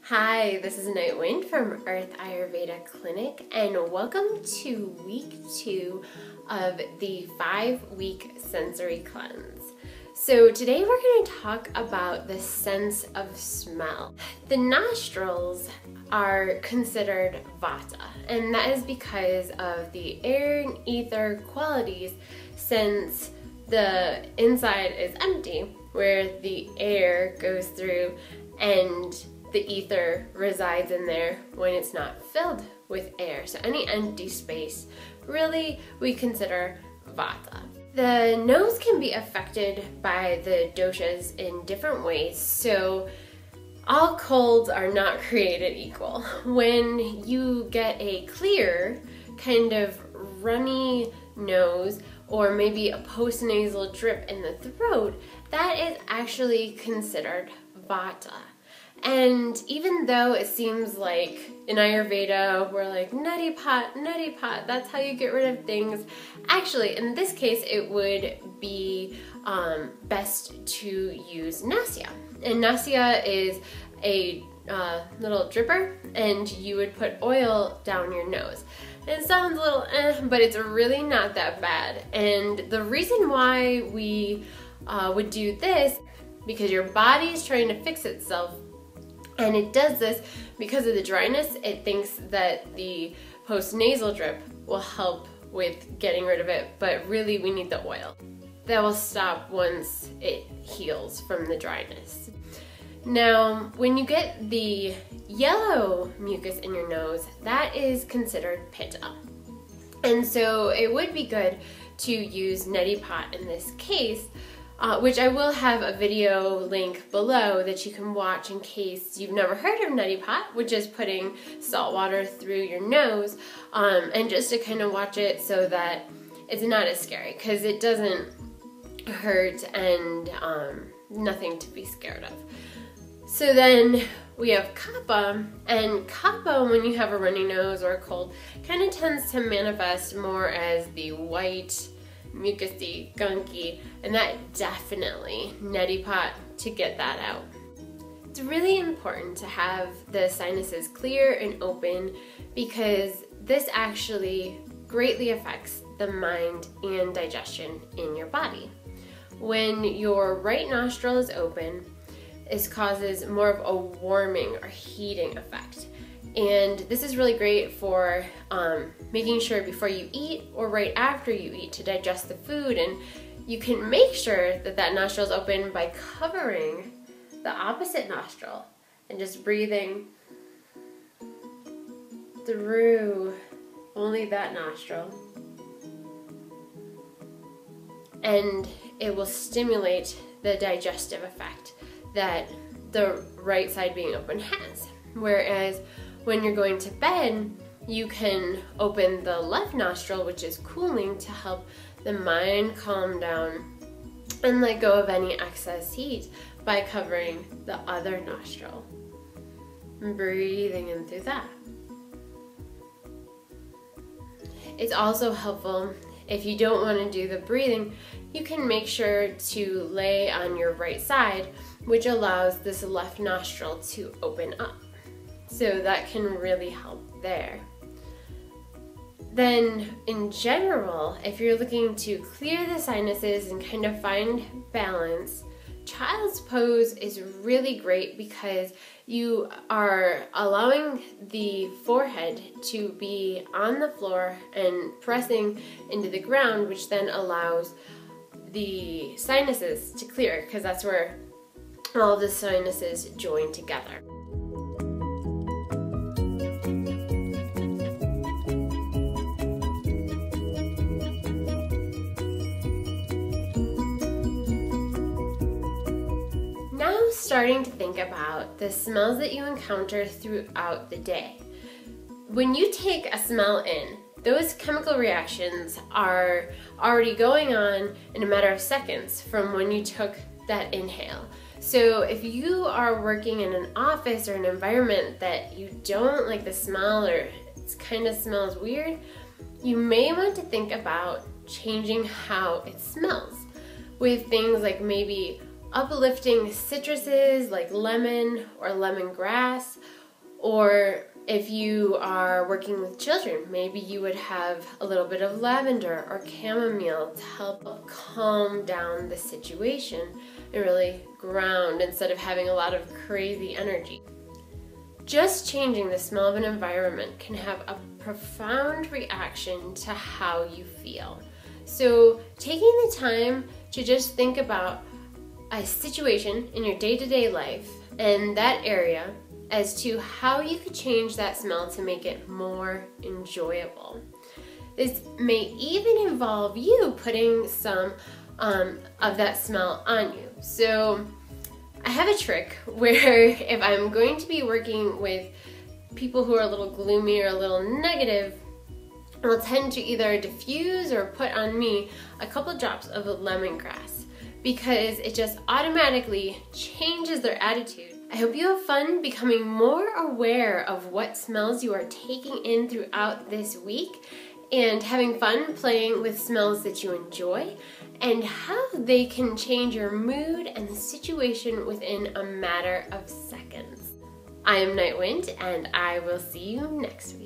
Hi, this is Niight from Earth Ayurveda Clinic, and welcome to week 2 of the 5-week sensory cleanse. So today we're going to talk about the sense of smell. The nostrils are considered vata, and that is because of the air and ether qualities, since the inside is empty, where the air goes through and the ether resides in there when it's not filled with air. So any empty space, really, we consider vata. The nose can be affected by the doshas in different ways, so all colds are not created equal. When you get a clear, kind of runny nose, or maybe a postnasal drip in the throat, that is actually considered vata. And even though it seems like in Ayurveda we're like nutty pot, that's how you get rid of things, actually in this case it would be best to use nasya. And nasya is a little dripper, and you would put oil down your nose. It sounds a little but it's really not that bad. And the reason why we would do this, because your body is trying to fix itself. And it does this because of the dryness. It thinks that the postnasal drip will help with getting rid of it, but really we need the oil. That will stop once it heals from the dryness. Now, when you get the yellow mucus in your nose, that is considered pitta. And so it would be good to use neti pot in this case, which I will have a video link below that you can watch in case you've never heard of neti pot, which is putting salt water through your nose, and just to kind of watch it so that it's not as scary, because it doesn't hurt and nothing to be scared of. So then we have kapha, and kapha, when you have a runny nose or a cold, kind of tends to manifest more as the white, mucusy, gunky, and that definitely neti pot to get that out. It's really important to have the sinuses clear and open, because this actually greatly affects the mind and digestion in your body. When your right nostril is open, this causes more of a warming or heating effect. And this is really great for making sure before you eat or right after you eat to digest the food. And you can make sure that that nostril is open by covering the opposite nostril and just breathing through only that nostril. And it will stimulate the digestive effect that the right side being open has. Whereas when you're going to bed, you can open the left nostril, which is cooling, to help the mind calm down and let go of any excess heat by covering the other nostril and breathing in through that. It's also helpful, if you don't want to do the breathing, you can make sure to lay on your right side, which allows this left nostril to open up. So that can really help there. Then in general, if you're looking to clear the sinuses and kind of find balance, child's pose is really great, because you are allowing the forehead to be on the floor and pressing into the ground, which then allows the sinuses to clear, because that's where all the sinuses join together. Starting to think about the smells that you encounter throughout the day. When you take a smell in, those chemical reactions are already going on in a matter of seconds from when you took that inhale. So if you are working in an office or an environment that you don't like the smell, or it kind of smells weird, you may want to think about changing how it smells with things like maybe uplifting citruses like lemon or lemongrass, Or if you are working with children, maybe you would have a little bit of lavender or chamomile to help calm down the situation and really ground instead of having a lot of crazy energy. Just changing the smell of an environment can have a profound reaction to how you feel. So taking the time to just think about a situation in your day-to-day life and that area as to how you could change that smell to make it more enjoyable. This may even involve you putting some of that smell on you. So I have a trick where if I'm going to be working with people who are a little gloomy or a little negative, I'll tend to either diffuse or put on me a couple drops of lemongrass because it just automatically changes their attitude. I hope you have fun becoming more aware of what smells you are taking in throughout this week and having fun playing with smells that you enjoy and how they can change your mood and the situation within a matter of seconds. I am Night and I will see you next week.